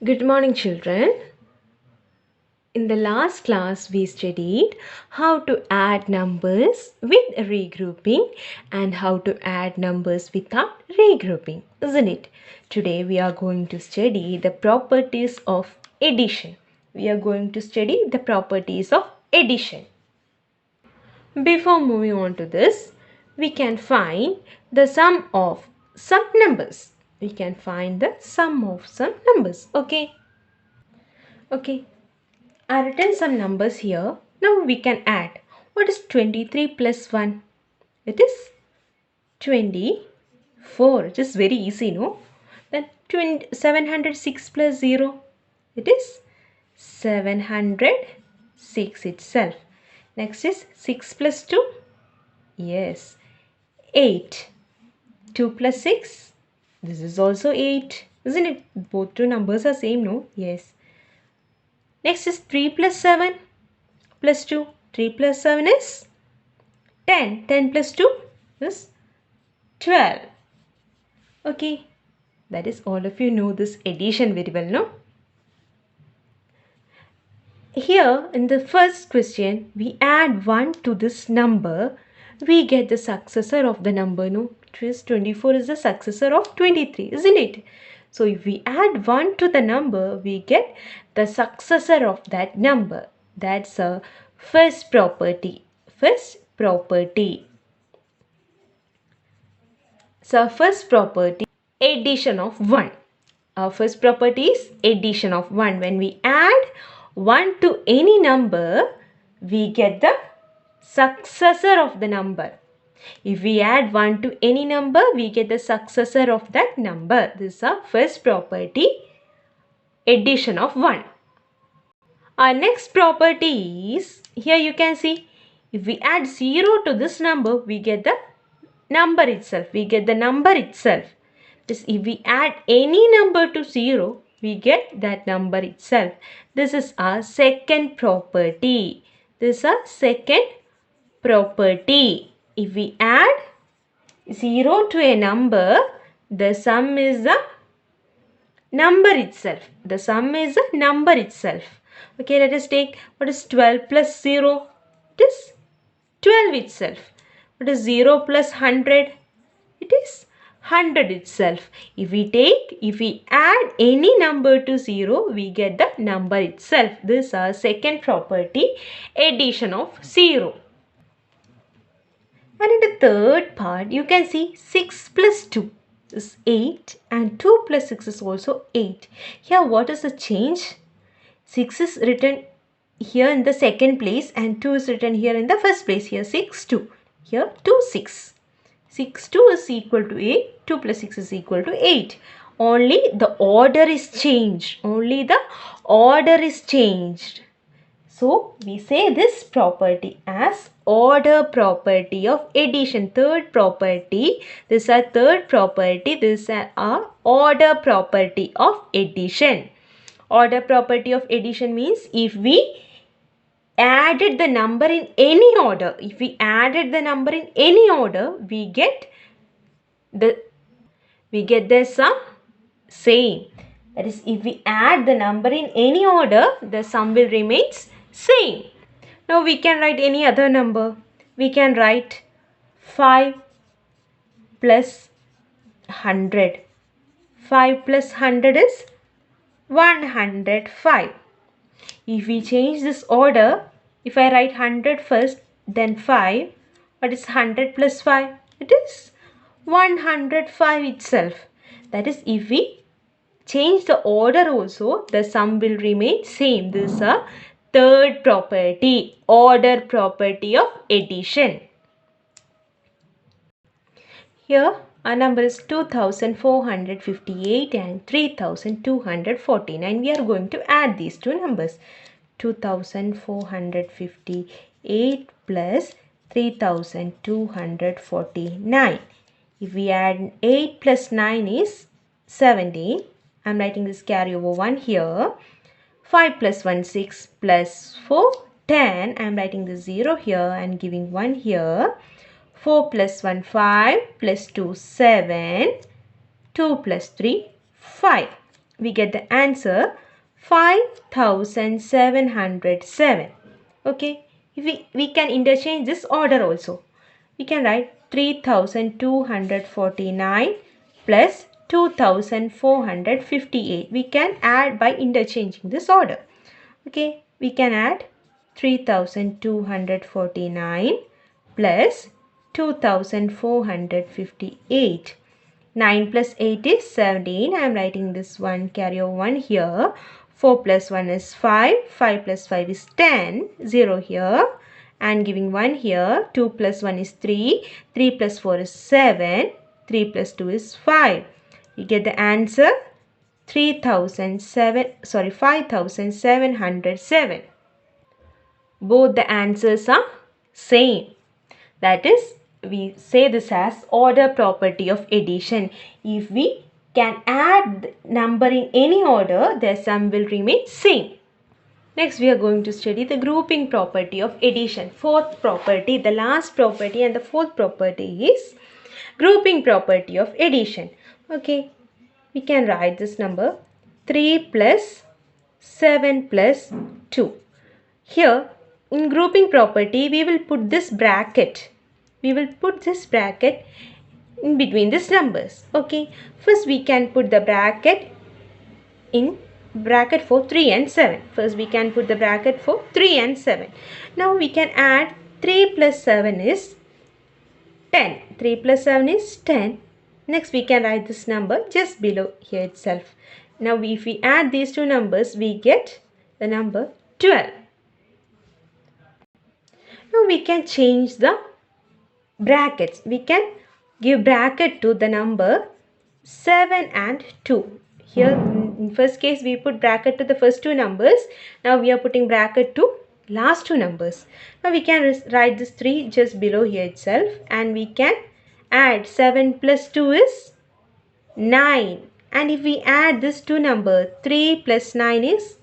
Good morning, children. In the last class, we studied how to add numbers with regrouping and how to add numbers without regrouping, isn't it? Today, we are going to study the properties of addition. We are going to study the properties of addition. Before moving on to this, we can find the sum of some numbers. We can find the sum of some numbers. Okay. I written some numbers here. Now we can add. What is 23 plus 1? It is 24. It is very easy, no? Then 706 plus 0. It is 706 itself. Next is 6 plus 2. Yes, 8. 2 plus 6. This is also 8. Isn't it? Both two numbers are same, no? Yes. Next is 3 plus 7 plus 2. 3 plus 7 is 10. 10 plus 2 is 12. Okay. That is all of you know this addition very well, no? Here in the first question, we add 1 to this number. We get the successor of the number, no? 24 is the successor of 23, isn't it? So if we add 1 to the number, we get the successor of that number. That's a first property. First property. So first property, addition of 1. Our first property is addition of 1. When we add 1 to any number, we get the successor of the number. If we add 1 to any number, we get the successor of that number. This is our first property, addition of 1. Our next property is, here you can see, if we add 0 to this number, we get the number itself. We get the number itself. This, if we add any number to 0, we get that number itself. This is our second property. This is our second property. If we add 0 to a number, the sum is the number itself. The sum is the number itself. Okay, let us take what is 12 plus 0. It is 12 itself. What is 0 plus 100? It is 100 itself. If we add any number to 0, we get the number itself. This is our second property, addition of 0. And in the third part, you can see 6 plus 2 is 8 and 2 plus 6 is also 8. Here, what is the change? 6 is written here in the second place and 2 is written here in the first place. Here 6, 2. Here 2, 6. 6, 2 is equal to 8. 2 plus 6 is equal to 8. Only the order is changed. Only the order is changed. So, we say this property as order property of addition. Third property. This is our third property. This is our order property of addition. Order property of addition means if we added the number in any order, we get the sum same. That is, if we add the number in any order, the sum will remain same. Now we can write any other number. We can write 5 plus 100. 5 plus 100 is 105. If we change this order, if I write 100 first, then 5, what is 100 plus 5? It is 105 itself. That is, if we change the order also, the sum will remain same. This is a third property, order property of addition. Here, our number is 2458 and 3249. We are going to add these two numbers. 2458 plus 3249. If we add 8 plus 9 is 17. I am writing this carry over 1 here. 5 plus 1, 6 plus 4, 10. I am writing the 0 here and giving 1 here. 4 plus 1, 5 plus 2, 7. 2 plus 3, 5. we get the answer 5707. Okay, we can interchange this order also. We can write 3249 plus 2458. We can add by interchanging this order. Okay, we can add 3249 plus 2458. 9 plus 8 is 17. I am writing this one, carry over 1 here. 4 plus 1 is 5. 5 plus 5 is 10. 0 here. And giving 1 here. 2 plus 1 is 3. 3 plus 4 is 7. 3 plus 2 is 5. You get the answer 5707. Both the answers are same. That is, we say this as order property of addition. If we can add number in any order, their sum will remain same. Next, we are going to study the grouping property of addition. Fourth property, the last property and the fourth property is grouping property of addition. Okay, we can write this number 3 plus 7 plus 2. Here, in grouping property, we will put this bracket. We will put this bracket in between these numbers. Okay, first we can put the bracket in bracket for 3 and 7. First we can put the bracket for 3 and 7. Now we can add 3 plus 7 is 10. 3 plus 7 is 10. Next we can write this number just below here itself. Now if we add these two numbers, we get the number 12. Now we can change the brackets. We can give bracket to the number 7 and 2. Here in first case we put bracket to the first two numbers. Now we are putting bracket to last two numbers. Now we can write this 3 just below here itself, and we can add 7 plus 2 is 9. And if we add this two number, 3 plus 9 is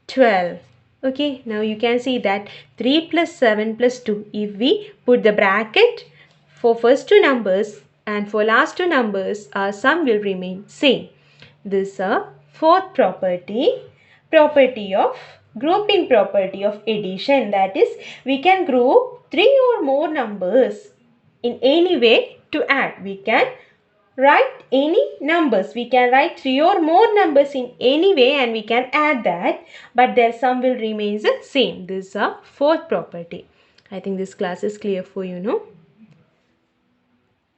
12. Okay, now you can see that 3 plus 7 plus 2. If we put the bracket for first two numbers and for last two numbers, our sum will remain same. This is a fourth property of grouping property of addition. That is, we can group 3 or more numbers in any way to add. We can write any numbers. We can write 3 or more numbers in any way and we can add that, but their sum will remain the same. This is a fourth property. I think this class is clear for you, no?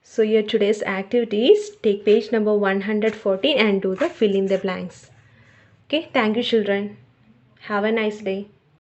So here today's activities, take page number 114 and do the fill in the blanks. Okay, thank you children. Have a nice day.